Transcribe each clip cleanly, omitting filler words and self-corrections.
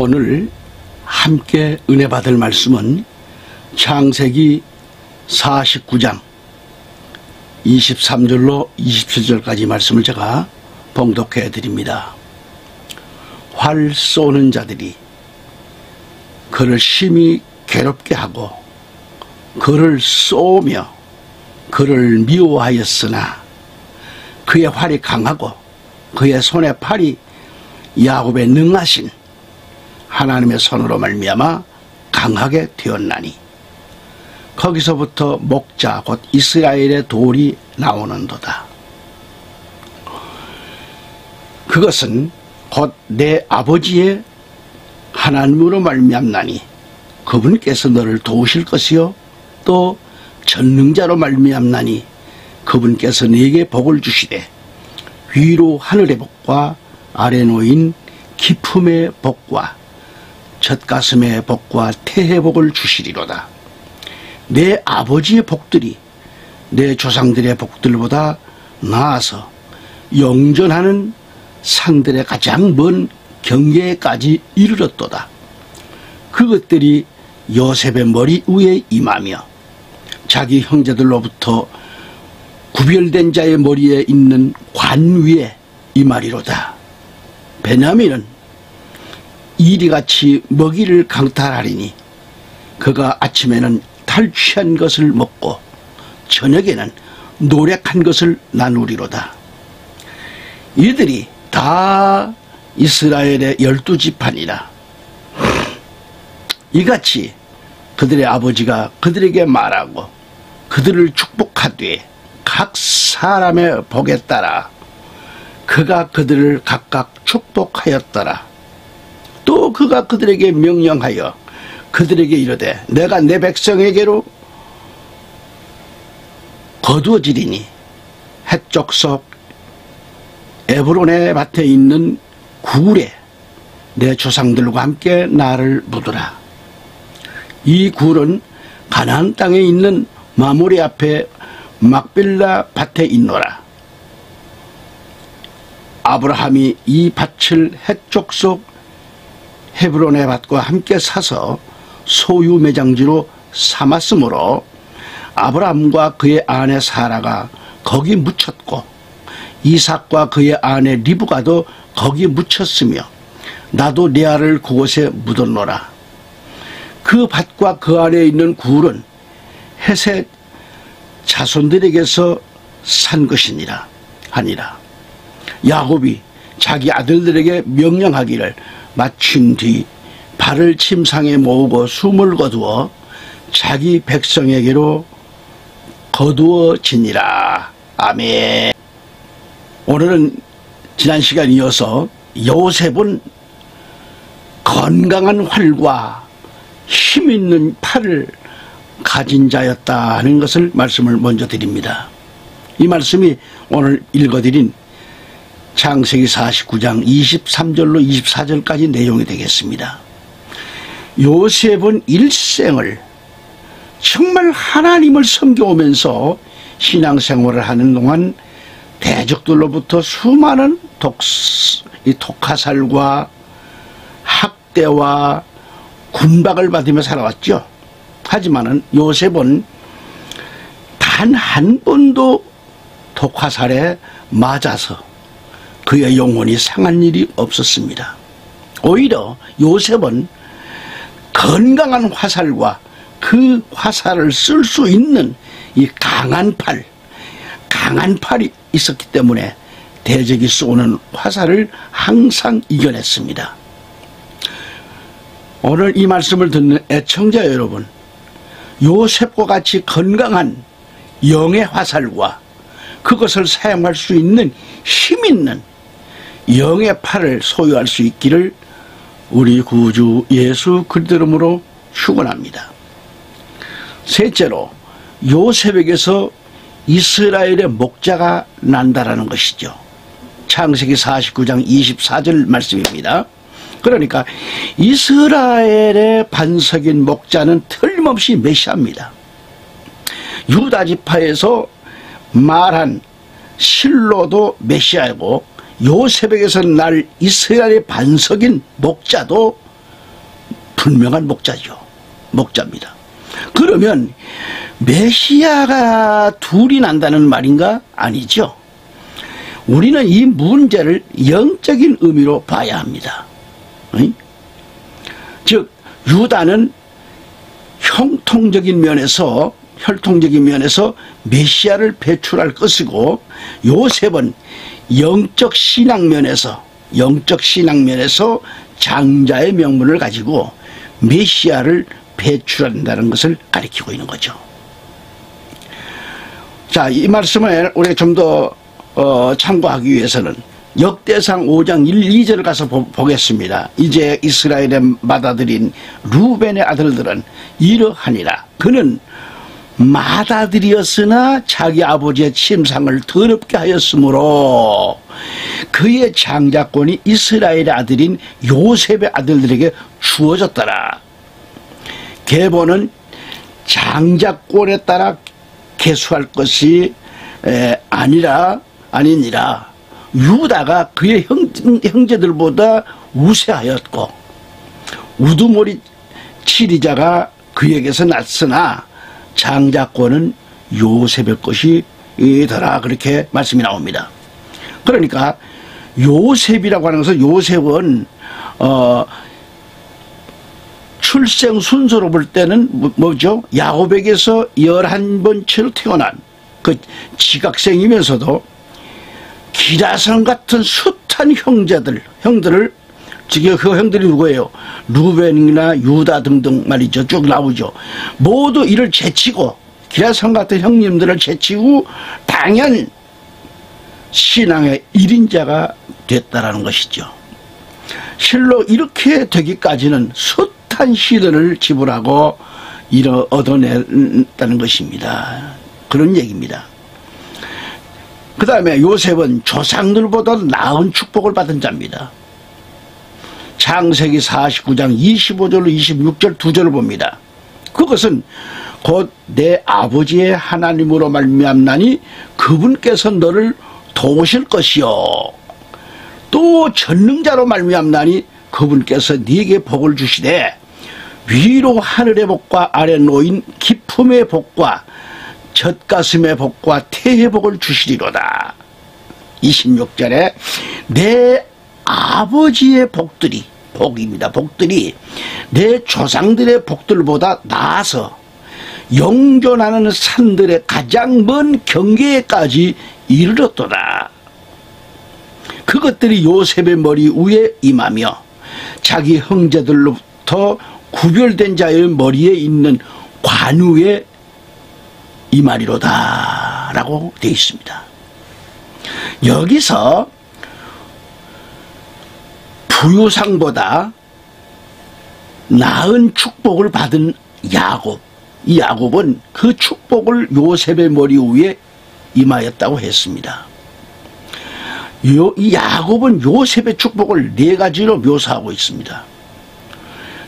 오늘 함께 은혜 받을 말씀은 창세기 49장 23절로 27절까지 말씀을 제가 봉독해 드립니다. 활 쏘는 자들이 그를 심히 괴롭게 하고 그를 쏘며 그를 미워하였으나 그의 활이 강하고 그의 손의 팔이 야곱의 능하신 하나님의 손으로 말미암아 강하게 되었나니 거기서부터 목자 곧 이스라엘의 돌이 나오는도다. 그것은 곧 내 아버지의 하나님으로 말미암나니 그분께서 너를 도우실 것이요 또 전능자로 말미암나니 그분께서 네게 복을 주시되 위로 하늘의 복과 아래 놓인 기품의 복과 젖가슴의 복과 태의 복을 주시리로다. 내 아버지의 복들이 내 조상들의 복들보다 나아서 영전하는 산들의 가장 먼 경계까지 이르렀도다. 그것들이 요셉의 머리 위에 임하며 자기 형제들로부터 구별된 자의 머리에 있는 관 위에 임하리로다. 베냐민은 이리같이 먹이를 강탈하리니 그가 아침에는 탈취한 것을 먹고 저녁에는 노력한 것을 나누리로다. 이들이 다 이스라엘의 12지파니라. 이같이 그들의 아버지가 그들에게 말하고 그들을 축복하되 각 사람의 복에 따라 그가 그들을 각각 축복하였더라. 또 그가 그들에게 명령하여 그들에게 이르되 내가 내 백성에게로 거두어지리니 헷족속 에브론의 밭에 있는 굴에 내 조상들과 함께 나를 묻으라. 이 굴은 가나안 땅에 있는 마모리 앞에 막빌라 밭에 있노라. 아브라함이 이 밭을 헷족속 헤브론의 밭과 함께 사서 소유 매장지로 삼았으므로 아브라함과 그의 아내 사라가 거기 묻혔고 이삭과 그의 아내 리브가도 거기 묻혔으며 나도 레아를 그곳에 묻었노라. 그 밭과 그 안에 있는 굴은 헷의 자손들에게서 산 것이니라 하니라. 야곱이 자기 아들들에게 명령하기를 마친 뒤 발을 침상에 모으고 숨을 거두어 자기 백성에게로 거두어지니라. 아멘. 오늘은 지난 시간 이어서 요셉은 건강한 활과 힘있는 팔을 가진 자였다 하는 것을 말씀을 먼저 드립니다. 이 말씀이 오늘 읽어드린 창세기 49장 23절로 24절까지 내용이 되겠습니다. 요셉은 일생을 정말 하나님을 섬겨오면서 신앙생활을 하는 동안 대적들로부터 수많은 독화살과 학대와 군박을 받으며 살아왔죠. 하지만은 요셉은 단 한 번도 독화살에 맞아서 그의 영혼이 상한 일이 없었습니다. 오히려 요셉은 건강한 화살과 그 화살을 쓸 수 있는 이 강한 팔이 있었기 때문에 대적이 쏘는 화살을 항상 이겨냈습니다. 오늘 이 말씀을 듣는 애청자 여러분, 요셉과 같이 건강한 영의 화살과 그것을 사용할 수 있는 힘있는 영의 팔을 소유할 수 있기를 우리 구주 예수 그리스도 이름으로 축원합니다. 셋째로 요셉에게서 이스라엘의 목자가 난다라는 것이죠. 창세기 49장 24절 말씀입니다. 그러니까 이스라엘의 반석인 목자는 틀림없이 메시아입니다. 유다 지파에서 말한 실로도 메시아이고 요셉에게서 날 이스라엘의 반석인 목자도 분명한 목자죠. 목자입니다. 그러면 메시아가 둘이 난다는 말인가? 아니죠. 우리는 이 문제를 영적인 의미로 봐야 합니다. 즉 유다는 혈통적인 면에서 메시아를 배출할 것이고, 요셉은 영적 신앙 면에서 장자의 명분을 가지고 메시아를 배출한다는 것을 가리키고 있는 거죠. 자, 이 말씀을 우리가 좀 더 참고하기 위해서는 역대상 5장 1, 2절을 가서 보겠습니다. 이제 이스라엘에 맏아들인 루벤의 아들들은 이러하니라. 그는 맏아들이었으나 자기 아버지의 침상을 더럽게 하였으므로 그의 장자권이 이스라엘의 아들인 요셉의 아들들에게 주어졌더라. 계보는 장자권에 따라 계수할 것이 아니니라. 유다가 그의 형제들보다 우세하였고 우두머리 치리자가 그에게서 났으나 장자권은 요셉의 것이더라. 그렇게 말씀이 나옵니다. 그러니까 요셉이라고 하는 것은, 요셉은 출생 순서로 볼 때는 뭐죠? 야곱에게서 11번째로 태어난 그 지각생이면서도 기라성 같은 숱한 형들을, 지금 그 형들이 누구예요? 루벤이나 유다 등등 말이죠. 쭉 나오죠. 모두 이를 제치고, 기라성 같은 형님들을 제치고 당연 신앙의 1인자가 됐다라는 것이죠. 실로 이렇게 되기까지는 숱한 시련을 지불하고 얻어냈다는 것입니다. 그런 얘기입니다. 그 다음에 요셉은 조상들보다 나은 축복을 받은 자입니다. 창세기 49장 25절로 26절 두 절을 봅니다. 그것은 곧 내 아버지의 하나님으로 말미암나니 그분께서 너를 도우실 것이요, 또 전능자로 말미암나니 그분께서 네게 복을 주시되 위로 하늘의 복과 아래 놓인 기품의 복과 젖가슴의 복과 태의 복을 주시리로다. 26절에 내 아버지의 복들이 내 조상들의 복들보다 나아서 영존하는 산들의 가장 먼 경계에까지 이르렀도다. 그것들이 요셉의 머리 위에 임하며 자기 형제들로부터 구별된 자의 머리에 있는 관우에 임하리로다 라고 되어 있습니다. 여기서 부유상보다 나은 축복을 받은 야곱, 이 야곱은 그 축복을 요셉의 머리 위에 임하였다고 했습니다. 이 야곱은 요셉의 축복을 네 가지로 묘사하고 있습니다.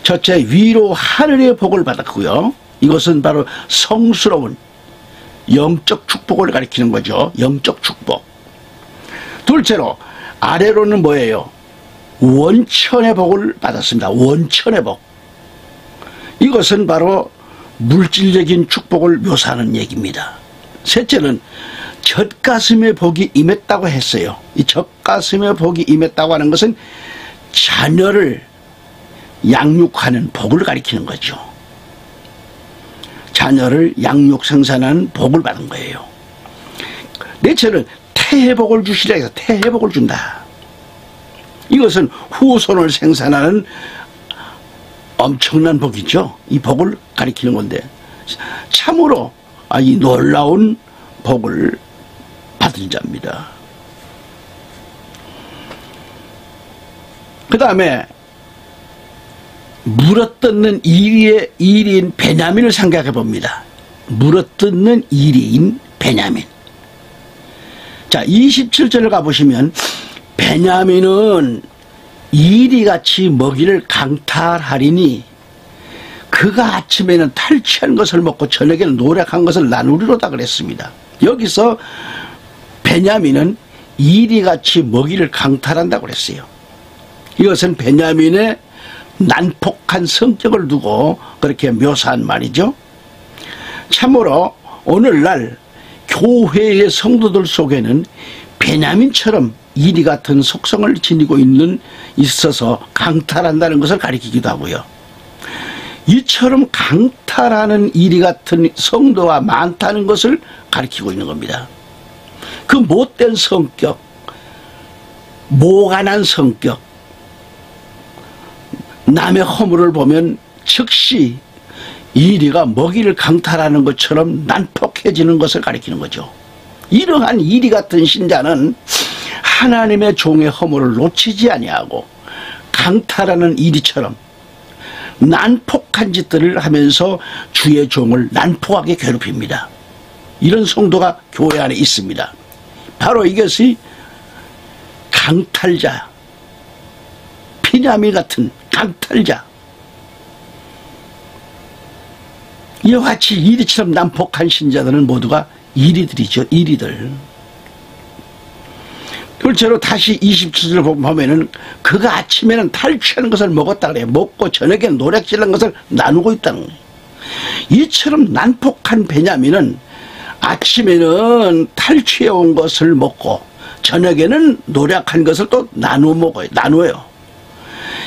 첫째, 위로 하늘의 복을 받았고요. 이것은 바로 성스러운 영적 축복을 가리키는 거죠. 영적 축복. 둘째로 아래로는 뭐예요? 원천의 복을 받았습니다. 원천의 복. 이것은 바로 물질적인 축복을 묘사하는 얘기입니다. 셋째는 젖가슴의 복이 임했다고 했어요. 이 젖가슴의 복이 임했다고 하는 것은 자녀를 양육하는 복을 가리키는 거죠. 자녀를 양육 생산하는 복을 받은 거예요. 넷째는 태회복을 주시라 해서 태회복을 준다. 이것은 후손을 생산하는 엄청난 복이죠. 이 복을 가리키는 건데 참으로 이 놀라운 복을 받은 자입니다. 그 다음에 물어뜯는 1위인 베냐민을 생각해 봅니다. 물어뜯는 1위인 베냐민. 자, 27절을 가보시면 베냐민은 이리같이 먹이를 강탈하리니 그가 아침에는 탈취한 것을 먹고 저녁에는 노력한 것을 나누리로다 그랬습니다. 여기서 베냐민은 이리같이 먹이를 강탈한다고 그랬어요. 이것은 베냐민의 난폭한 성격을 두고 그렇게 묘사한 말이죠. 참으로 오늘날 교회의 성도들 속에는 베냐민처럼 이리 같은 속성을 지니고 있어서 강탈한다는 것을 가리키기도 하고요. 이처럼 강탈하는 이리 같은 성도가 많다는 것을 가리키고 있는 겁니다. 그 못된 성격, 모간한 성격, 남의 허물을 보면 즉시 이리가 먹이를 강탈하는 것처럼 난폭해지는 것을 가리키는 거죠. 이러한 이리 같은 신자는 하나님의 종의 허물을 놓치지 아니하고 강탈하는 이리처럼 난폭한 짓들을 하면서 주의 종을 난폭하게 괴롭힙니다. 이런 성도가 교회 안에 있습니다. 바로 이것이 강탈자, 비냐민 같은 강탈자, 이와 같이 이리처럼 난폭한 신자들은 모두가 이리들이죠. 이리들. 둘째로 다시 27절 보면은 그가 아침에는 탈취하는 것을 먹었다 그래요. 먹고 저녁에 노략질하는 것을 나누고 있다는 거예요. 이처럼 난폭한 베냐민은 아침에는 탈취해온 것을 먹고 저녁에는 노략한 것을 또 나누어요.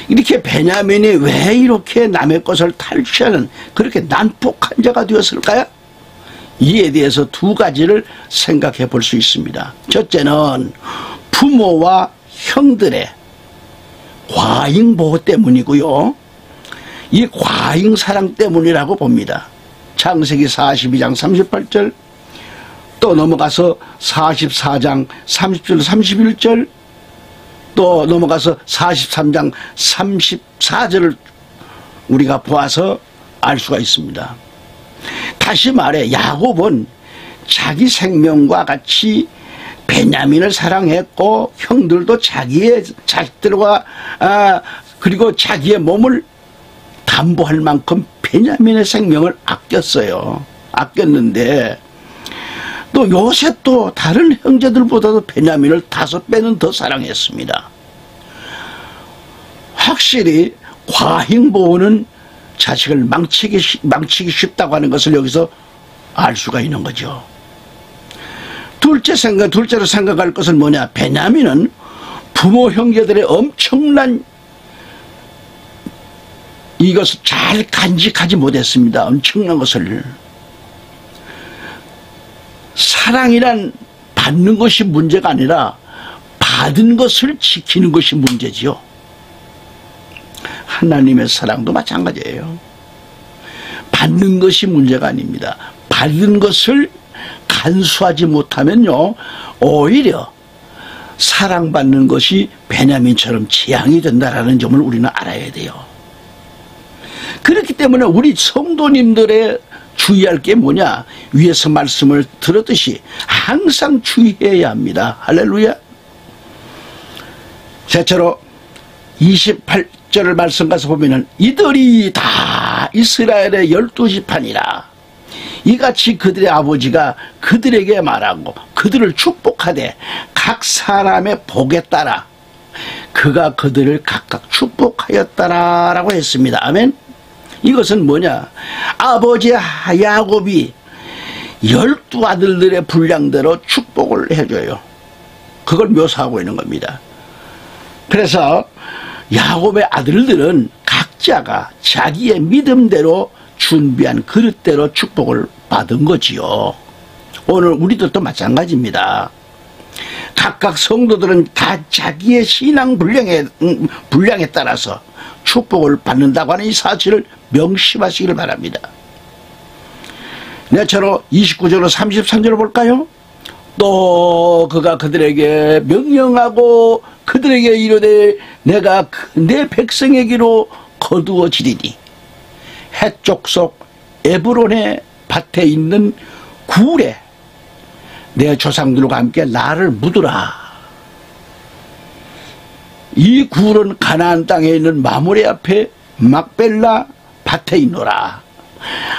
이렇게 베냐민이 왜 이렇게 남의 것을 탈취하는 그렇게 난폭한 자가 되었을까요? 이에 대해서 두 가지를 생각해 볼 수 있습니다. 첫째는 부모와 형들의 과잉 보호 때문이고요. 이 과잉 사랑 때문이라고 봅니다. 창세기 42장 38절, 또 넘어가서 44장 30절 31절, 또 넘어가서 43장 34절을 우리가 보아서 알 수가 있습니다. 다시 말해 야곱은 자기 생명과 같이 베냐민을 사랑했고 형들도 자기의 자식들과 그리고 자기의 몸을 담보할 만큼 베냐민의 생명을 아꼈어요. 아꼈는데 또 요셉도 다른 형제들보다도 베냐민을 5배는 더 사랑했습니다. 확실히 과잉보호는 자식을 망치기 쉽다고 하는 것을 여기서 알 수가 있는 거죠. 둘째로 생각할 것은 뭐냐? 베냐민은 부모 형제들의 엄청난 이것을 잘 간직하지 못했습니다. 엄청난 것을. 사랑이란 받는 것이 문제가 아니라 받은 것을 지키는 것이 문제지요. 하나님의 사랑도 마찬가지예요. 받는 것이 문제가 아닙니다. 받은 것을 간수하지 못하면요, 오히려 사랑받는 것이 베냐민처럼 재앙이 된다는 점을 우리는 알아야 돼요. 그렇기 때문에 우리 성도님들의 주의할 게 뭐냐? 위에서 말씀을 들었듯이 항상 주의해야 합니다. 할렐루야. 제처로 28절을 말씀 가서 보면은 이들이 다 이스라엘의 12지파니라. 이같이 그들의 아버지가 그들에게 말하고 그들을 축복하되 각 사람의 복에 따라 그가 그들을 각각 축복하였다라 라고 했습니다. 아멘. 이것은 뭐냐? 아버지 야곱이 12아들들의 분량대로 축복을 해줘요. 그걸 묘사하고 있는 겁니다. 그래서 야곱의 아들들은 각자가 자기의 믿음대로 준비한 그릇대로 축복을 받은 거지요. 오늘 우리들도 마찬가지입니다. 각각 성도들은 다 자기의 신앙 분량에 따라서 축복을 받는다고 하는 이 사실을 명심하시기를 바랍니다. 내처로 29절로 33절을 볼까요? 또 그가 그들에게 명령하고 그들에게 이르되 내가 내 백성에게로 거두어지리니 해쪽 속 에브론의 밭에 있는 굴에 내 조상들과 함께 나를 묻으라. 이 굴은 가나안 땅에 있는 마므레 앞에 막벨라 밭에 있노라.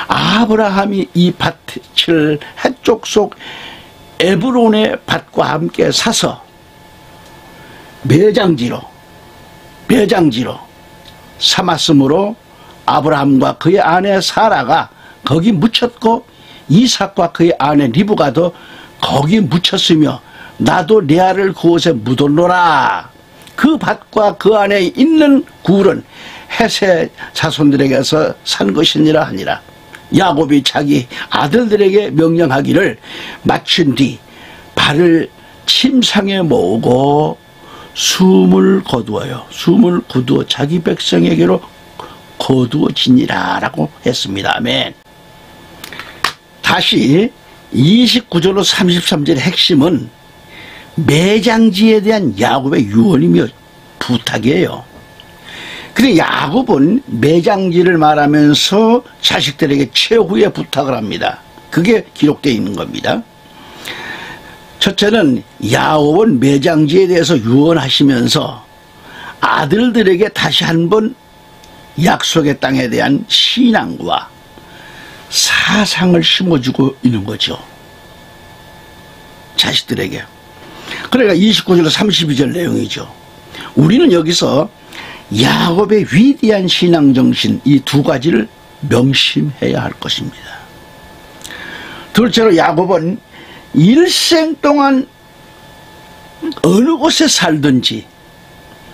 아브라함이 이 밭을 해쪽 속 에브론의 밭과 함께 사서 매장지로 삼았으므로 아브라함과 그의 아내 사라가 거기 묻혔고 이삭과 그의 아내 리브가도 거기 묻혔으며 나도 레아를 그곳에 묻었노라. 그 밭과 그 안에 있는 굴은 헷의 자손들에게서 산 것이니라 하니라. 야곱이 자기 아들들에게 명령하기를 마친 뒤 발을 침상에 모으고 숨을 거두어요. 숨을 거두어 자기 백성에게로 거두어지니라 라고 했습니다. 아멘. 다시 29절로 33절의 핵심은 매장지에 대한 야곱의 유언이며 부탁이에요. 그런데 야곱은 매장지를 말하면서 자식들에게 최후의 부탁을 합니다. 그게 기록되어 있는 겁니다. 첫째는 야곱은 매장지에 대해서 유언하시면서 아들들에게 다시 한번 약속의 땅에 대한 신앙과 사상을 심어주고 있는 거죠. 자식들에게. 그러니까 29절 32절 내용이죠. 우리는 여기서 야곱의 위대한 신앙정신 이 두 가지를 명심해야 할 것입니다. 둘째로 야곱은 일생 동안 어느 곳에 살든지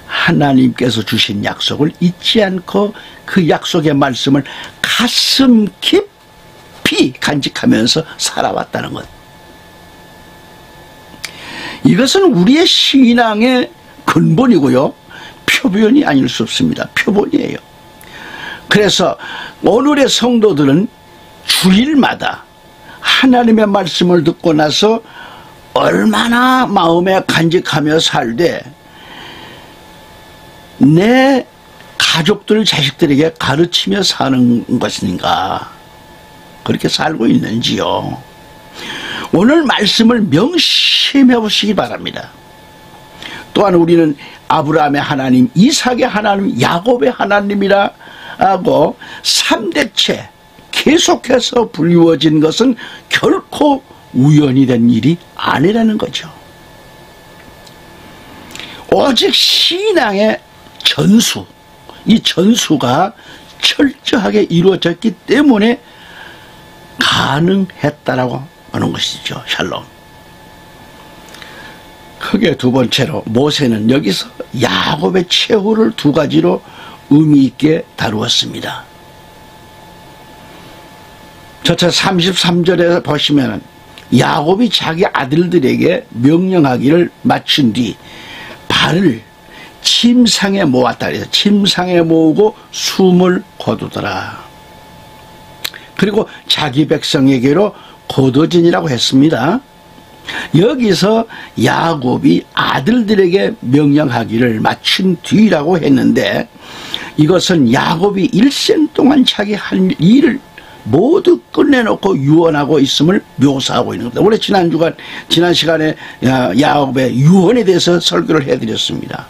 하나님께서 주신 약속을 잊지 않고 그 약속의 말씀을 가슴 깊이 간직하면서 살아왔다는 것. 이것은 우리의 신앙의 근본이고요. 표본이 아닐 수 없습니다. 표본이에요. 그래서 오늘의 성도들은 주일마다 하나님의 말씀을 듣고 나서 얼마나 마음에 간직하며 살되 내 가족들, 자식들에게 가르치며 사는 것인가, 그렇게 살고 있는지요. 오늘 말씀을 명심해 보시기 바랍니다. 또한 우리는 아브라함의 하나님, 이삭의 하나님, 야곱의 하나님이라 하고 3대째 계속해서 불리워진 것은 결코 우연이 된 일이 아니라는 거죠. 오직 신앙의 전수, 이 전수가 철저하게 이루어졌기 때문에 가능했다라고 하는 것이죠. 샬롬. 크게 두 번째로 모세는 여기서 야곱의 최후를 두 가지로 의미 있게 다루었습니다. 첫째 33절에 보시면 야곱이 자기 아들들에게 명령하기를 마친 뒤 발을 침상에 모았다 그래서 침상에 모으고 숨을 거두더라. 그리고 자기 백성에게로 거두어지니라고 했습니다. 여기서 야곱이 아들들에게 명령하기를 마친 뒤라고 했는데 이것은 야곱이 일생 동안 자기 할 일을 모두 끝내놓고 유언하고 있음을 묘사하고 있는 겁니다. 원래 지난 시간에 야곱의 유언에 대해서 설교를 해드렸습니다.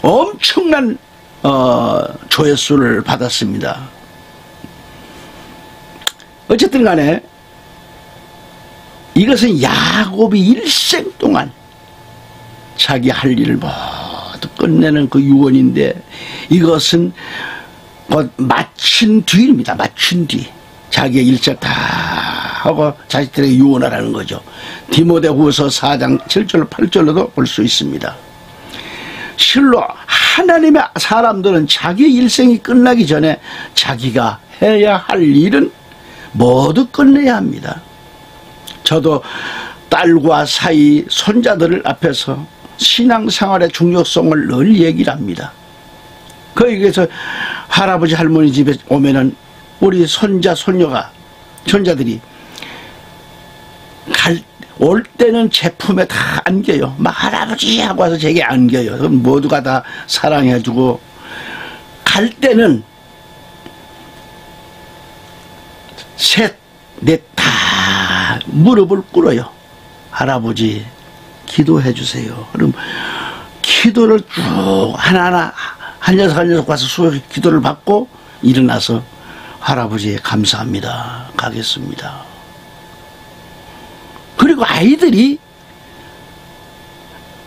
엄청난 조회수를 받았습니다. 어쨌든 간에 이것은 야곱이 일생 동안 자기 할 일을 모두 끝내는 그 유언인데 이것은 마친 뒤입니다. 마친 뒤 자기의 일절 다 하고 자식들에게 유언하라는 거죠. 디모데후서 4장 7절 8절로도 볼 수 있습니다. 실로 하나님의 사람들은 자기의 일생이 끝나기 전에 자기가 해야 할 일은 모두 끝내야 합니다. 저도 딸과 사이 손자들을 앞에서 신앙생활의 중요성을 늘 얘기를 합니다. 거기에서 할아버지 할머니 집에 오면은 우리 손자 손자들이 올 때는 제품에 다 안겨요. 막 할아버지 하고 와서 제게 안겨요. 그럼 모두가 다 사랑해주고 갈 때는 셋, 넷 다 무릎을 꿇어요. 할아버지 기도해 주세요. 그럼 기도를 쭉 하나하나 한 녀석 한 녀석 와서 기도를 받고 일어나서 할아버지 감사합니다. 가겠습니다. 그리고 아이들이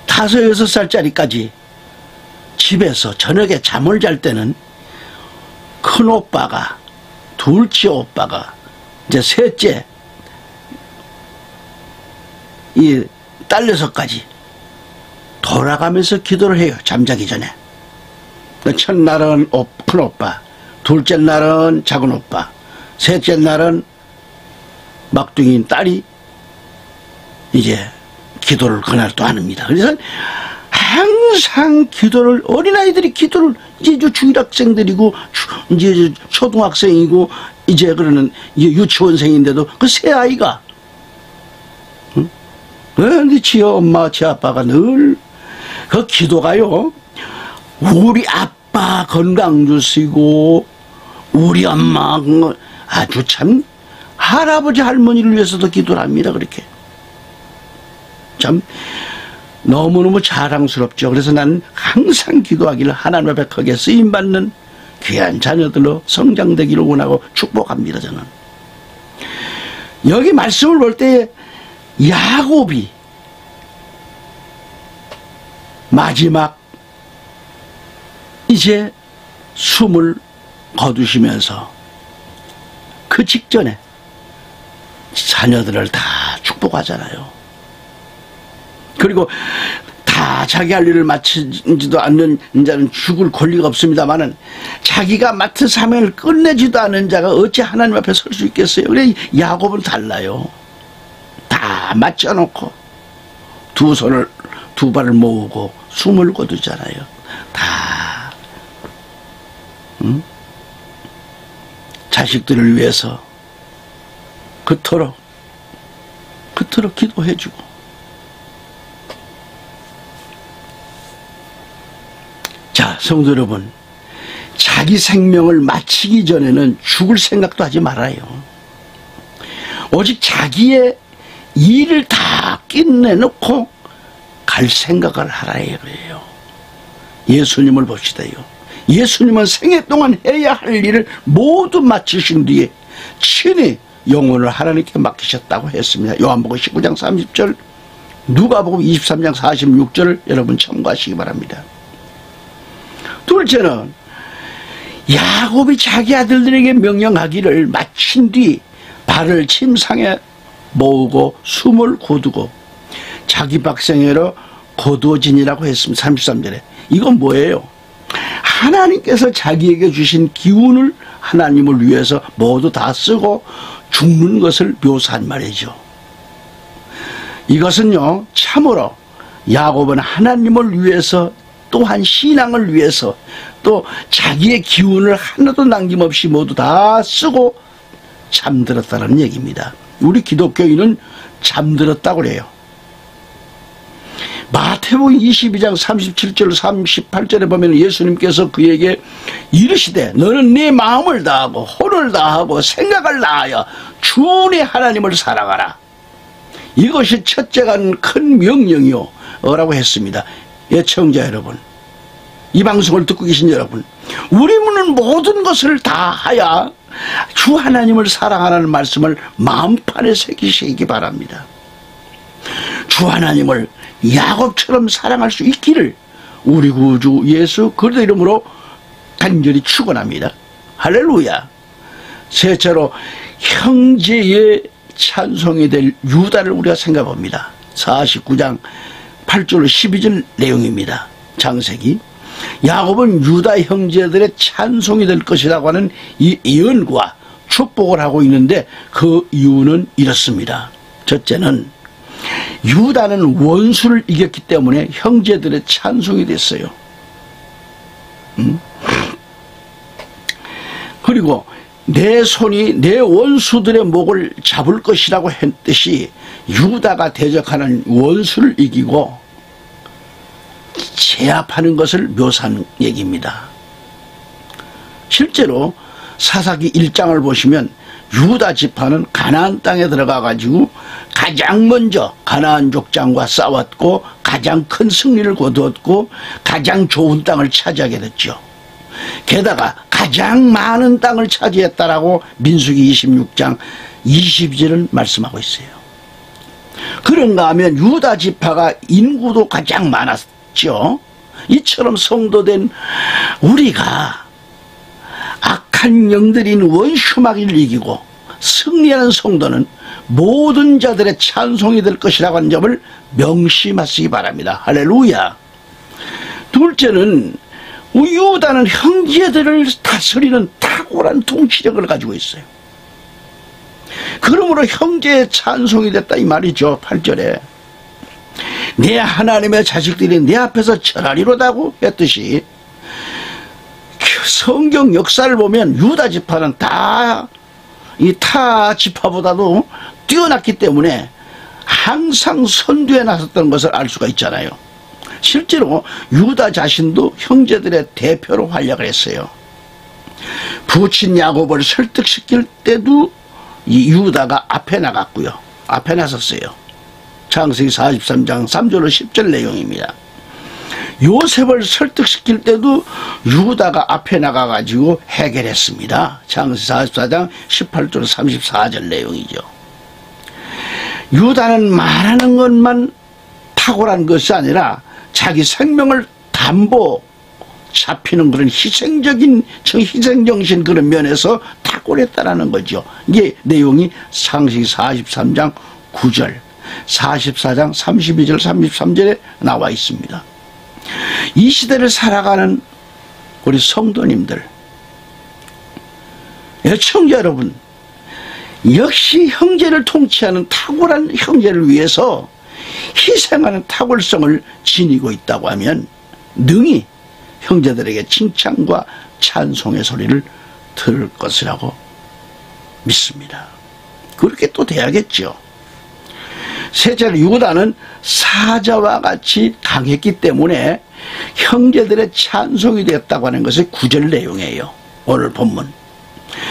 5, 6살짜리까지 집에서 저녁에 잠을 잘 때는 큰 오빠가, 둘째 오빠가, 이제 셋째 이 딸 녀석까지 돌아가면서 기도를 해요. 잠자기 전에. 첫날은 큰 오빠, 둘째 날은 작은 오빠, 셋째 날은 막둥이인 딸이 이제 기도를 그날 또 합니다. 그래서 항상 기도를, 어린아이들이 기도를, 이제 주일학생들이고 이제 초등학생이고 이제 그러는 이제 유치원생인데도 그 새 아이가, 근데 지 엄마 지 아빠가 늘 그 기도가요, 우리 아빠 건강 주시고 우리 엄마 아주 참 할아버지 할머니를 위해서도 기도를 합니다. 그렇게 참 너무너무 자랑스럽죠. 그래서 나는 항상 기도하기를 하나님 앞에 크게 쓰임받는 귀한 자녀들로 성장되기를 원하고 축복합니다. 저는 여기 말씀을 볼 때 야곱이 마지막 이제 숨을 거두시면서 그 직전에 자녀들을 다 축복하잖아요. 그리고 다 자기 할 일을 마치지도 않는 자는 죽을 권리가 없습니다마는 자기가 맡은 사명을 끝내지도 않은 자가 어찌 하나님 앞에 설 수 있겠어요? 그래 야곱은 달라요. 다 맞춰놓고 두 발을 모으고 숨을 거두잖아요. 다 자식들을 위해서 그토록 기도해주고, 자 성도 여러분, 자기 생명을 마치기 전에는 죽을 생각도 하지 말아요. 오직 자기의 일을 다 끝내놓고 갈 생각을 하라 이거예요. 예수님을 봅시다요. 예수님은 생애 동안 해야 할 일을 모두 마치신 뒤에 친히 영혼을 하나님께 맡기셨다고 했습니다. 요한복음 19장 30절, 누가복음 23장 46절을 여러분 참고하시기 바랍니다. 둘째는 야곱이 자기 아들들에게 명령하기를 마친 뒤 발을 침상에 모으고 숨을 거두고 자기 박생애로 거두어지니라고 했습니다. 33절에. 이건 뭐예요? 하나님께서 자기에게 주신 기운을 하나님을 위해서 모두 다 쓰고 죽는 것을 묘사한 말이죠. 이것은요, 참으로 야곱은 하나님을 위해서, 또한 신앙을 위해서, 또 자기의 기운을 하나도 남김없이 모두 다 쓰고 잠들었다는 얘기입니다. 우리 기독교인은 잠들었다고 그래요. 마태복음 22장 37절 38절에 보면 예수님께서 그에게 이르시되 너는 네 마음을 다하고 혼을 다하고 생각을 다하여 주 네 하나님을 사랑하라. 이것이 첫째가 큰 명령이요 라고 했습니다. 애청자 여러분, 이 방송을 듣고 계신 여러분, 우리는 모든 것을 다하여 주 하나님을 사랑하라는 말씀을 마음판에 새기시기 바랍니다. 주 하나님을 야곱처럼 사랑할 수 있기를 우리 구주 예수 그리스도 이름으로 간절히 축원합니다. 할렐루야. 셋째로 형제의 찬송이 될 유다를 우리가 생각합니다. 49장 8절 12절 내용입니다. 창세기. 야곱은 유다 형제들의 찬송이 될 것이라고 하는 이 예언과 축복을 하고 있는데 그 이유는 이렇습니다. 첫째는 유다는 원수를 이겼기 때문에 형제들의 찬송이 됐어요. 그리고 내 손이 내 원수들의 목을 잡을 것이라고 했듯이 유다가 대적하는 원수를 이기고 제압하는 것을 묘사한 얘기입니다. 실제로 사사기 1장을 보시면 유다 지파는 가나안 땅에 들어가 가지고 가장 먼저 가나안 족장과 싸웠고 가장 큰 승리를 거두었고 가장 좋은 땅을 차지하게 됐죠. 게다가 가장 많은 땅을 차지했다라고 민수기 26장 22절은 말씀하고 있어요. 그런가 하면 유다 지파가 인구도 가장 많았죠. 이처럼 성도된 우리가 악한 영들인 원수마귀를 이기고 승리하는 성도는 모든 자들의 찬송이 될 것이라고 하는 점을 명심하시기 바랍니다. 할렐루야. 둘째는 유다는 형제들을 다스리는 탁월한 통치력을 가지고 있어요. 그러므로 형제의 찬송이 됐다 이 말이죠. 8절에 내 하나님의 자식들이 내 앞에서 절하리로다고 했듯이 성경 역사를 보면 유다 지파는 다 이 타 지파보다도 뛰어났기 때문에 항상 선두에 나섰던 것을 알 수가 있잖아요. 실제로 유다 자신도 형제들의 대표로 활약을 했어요. 부친 야곱을 설득시킬 때도 이 유다가 앞에 나갔고요. 앞에 나섰어요. 창세기 43장 3절로 10절 내용입니다. 요셉을 설득시킬 때도 유다가 앞에 나가가지고 해결했습니다. 창세기 44장 18절 34절 내용이죠. 유다는 말하는 것만 탁월한 것이 아니라 자기 생명을 담보 잡히는 그런 희생정신 그런 면에서 탁월했다라는 거죠. 이게 내용이 창세기 43장 9절 44장 32절 33절에 나와 있습니다. 이 시대를 살아가는 우리 성도님들, 애청자 여러분, 역시 형제를 통치하는 탁월한 형제를 위해서 희생하는 탁월성을 지니고 있다고 하면 능히 형제들에게 칭찬과 찬송의 소리를 들을 것이라고 믿습니다. 그렇게 또 돼야겠죠. 셋째로 유다는 사자와 같이 강했기 때문에 형제들의 찬송이 되었다고 하는 것이 9절 내용이에요. 오늘 본문.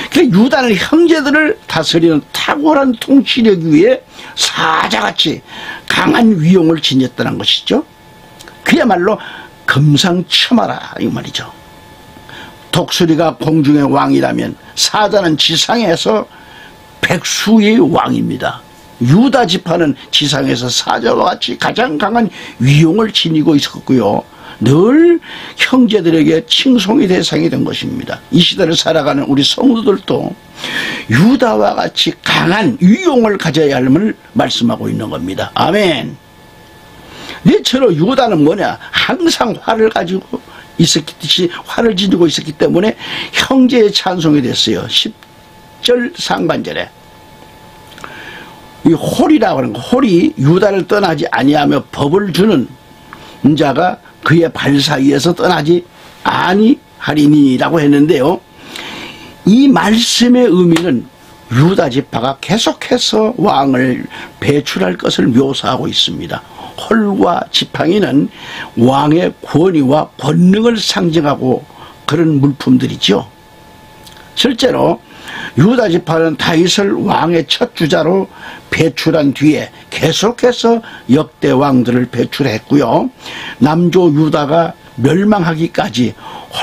그러니까 유다는 형제들을 다스리는 탁월한 통치력 위에 사자같이 강한 위용을 지녔다는 것이죠. 그야말로 금상첨화라 이 말이죠. 독수리가 공중의 왕이라면 사자는 지상에서 백수의 왕입니다. 유다 지파는 지상에서 사자와 같이 가장 강한 위용을 지니고 있었고요. 늘 형제들에게 칭송의 대상이 된 것입니다. 이 시대를 살아가는 우리 성도들도 유다와 같이 강한 위용을 가져야 함을 말씀하고 있는 겁니다. 아멘. 넷째로 유다는 뭐냐? 항상 화를 가지고 있었듯이 화를 지니고 있었기 때문에 형제의 찬송이 됐어요. 10절 상반절에 이 홀이라고 하는 거, 홀이 유다를 떠나지 아니하며 법을 주는 자가 그의 발 사이에서 떠나지 아니하리니라고 했는데요. 이 말씀의 의미는 유다 지파가 계속해서 왕을 배출할 것을 묘사하고 있습니다. 홀과 지팡이는 왕의 권위와 권능을 상징하고 그런 물품들이죠. 실제로 유다 지파는 다윗을 왕의 첫 주자로 배출한 뒤에 계속해서 역대 왕들을 배출했고요. 남조 유다가 멸망하기까지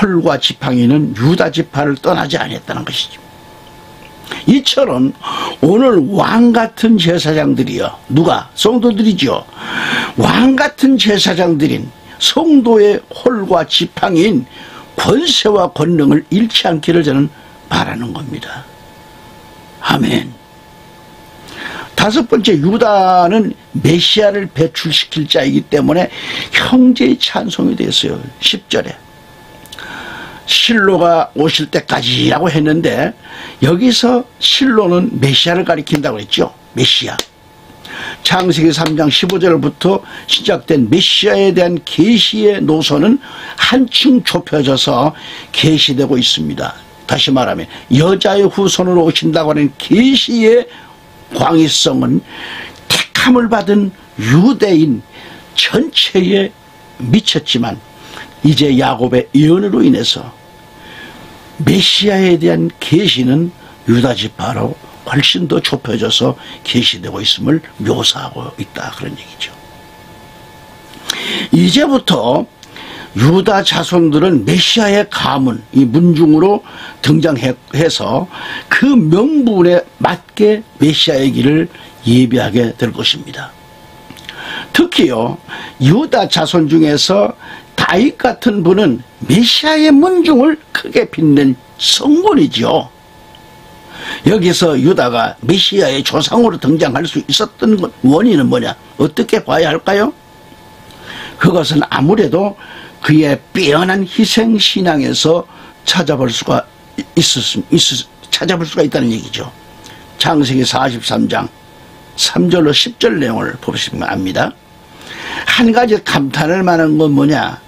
홀과 지팡이는 유다 지파를 떠나지 않았다는 것이죠. 이처럼 오늘 왕같은 제사장들이요. 누가? 성도들이죠. 왕같은 제사장들인 성도의 홀과 지팡이인 권세와 권능을 잃지 않기를 저는 바라는 겁니다. 아멘. 다섯 번째, 유다는 메시아를 배출시킬 자이기 때문에 형제의 찬송이 됐어요. 10절에 실로가 오실 때까지라고 했는데 여기서 실로는 메시아를 가리킨다고 했죠. 메시아. 창세기 3장 15절부터 시작된 메시아에 대한 계시의 노선은 한층 좁혀져서 계시되고 있습니다. 다시 말하면 여자의 후손으로 오신다고 하는 계시의 광의성은 택함을 받은 유대인 전체에 미쳤지만 이제 야곱의 예언으로 인해서 메시아에 대한 계시는 유다 지파로 훨씬 더 좁혀져서 계시되고 있음을 묘사하고 있다 그런 얘기죠. 이제부터 유다 자손들은 메시아의 가문, 이 문중으로 등장해서 그 명분에 맞게 메시아의 길을 예비하게 될 것입니다. 특히요, 유다 자손 중에서 다윗 같은 분은 메시아의 문중을 크게 빛낸 성군이죠. 여기서 유다가 메시아의 조상으로 등장할 수 있었던 원인은 뭐냐? 어떻게 봐야 할까요? 그것은 아무래도 그의 빼어난 희생신앙에서 찾아볼 수가 있다는 얘기죠. 창세기 43장 3절로 10절 내용을 보시면 압니다. 한 가지 감탄할 만한 건 뭐냐?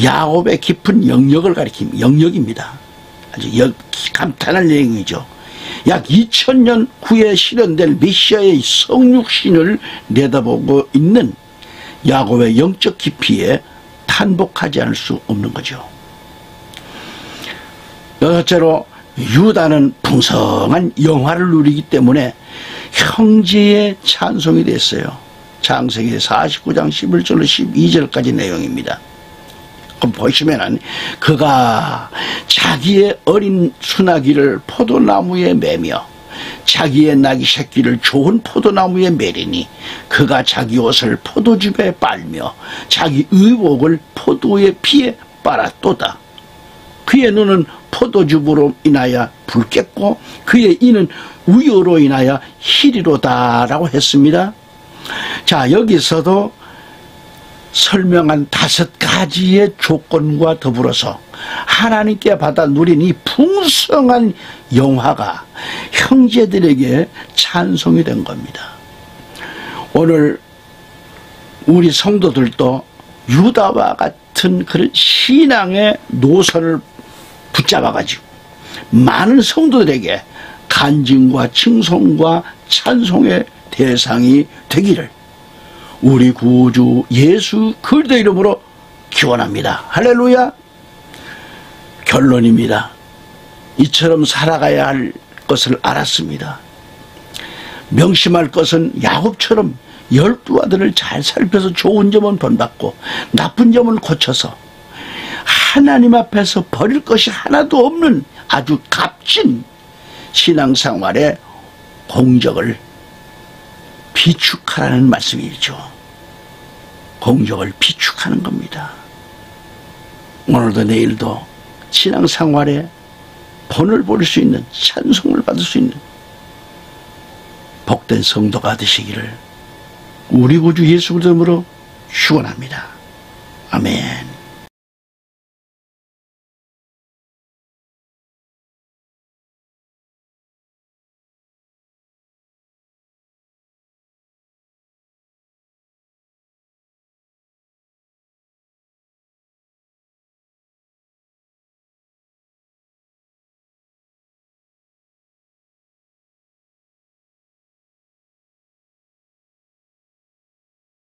야곱의 깊은 영역을 가리킵니다. 영역입니다. 아주 감탄할 내용이죠. 약 2000년 후에 실현될 메시아의 성육신을 내다보고 있는 야곱의 영적 깊이에 탄복하지 않을 수 없는 거죠. 여섯째로 유다는 풍성한 영화를 누리기 때문에 형제의 찬송이 됐어요. 창세기 49장 11절로 12절까지 내용입니다. 그럼 보시면은 그가 자기의 어린 수나기를 포도나무에 매며 자기의 나귀 새끼를 좋은 포도나무에 매리니 그가 자기 옷을 포도즙에 빨며 자기 의복을 포도의 피에 빨았도다. 그의 눈은 포도즙으로 인하여 붉겠고 그의 이는 우유로 인하여 희리로다 라고 했습니다. 자, 여기서도 설명한 5가지의 조건과 더불어서 하나님께 받아 누린 이 풍성한 영화가 형제들에게 찬송이 된 겁니다. 오늘 우리 성도들도 유다와 같은 그런 신앙의 노선을 붙잡아가지고 많은 성도들에게 간증과 칭송과 찬송의 대상이 되기를 우리 구주 예수 그리스도 이름으로 기원합니다. 할렐루야. 결론입니다. 이처럼 살아가야 할 것을 알았습니다. 명심할 것은 야곱처럼 12아들을 잘 살펴서 좋은 점은 본받고 나쁜 점은 고쳐서 하나님 앞에서 버릴 것이 하나도 없는 아주 값진 신앙생활의 공적을 비축하라는 말씀이죠. 공적을 비축하는 겁니다. 오늘도 내일도 신앙생활에 본을 볼 수 있는 찬송을 받을 수 있는 복된 성도가 되시기를 우리 구주 예수 그리스도 이름으로 축원합니다. 아멘.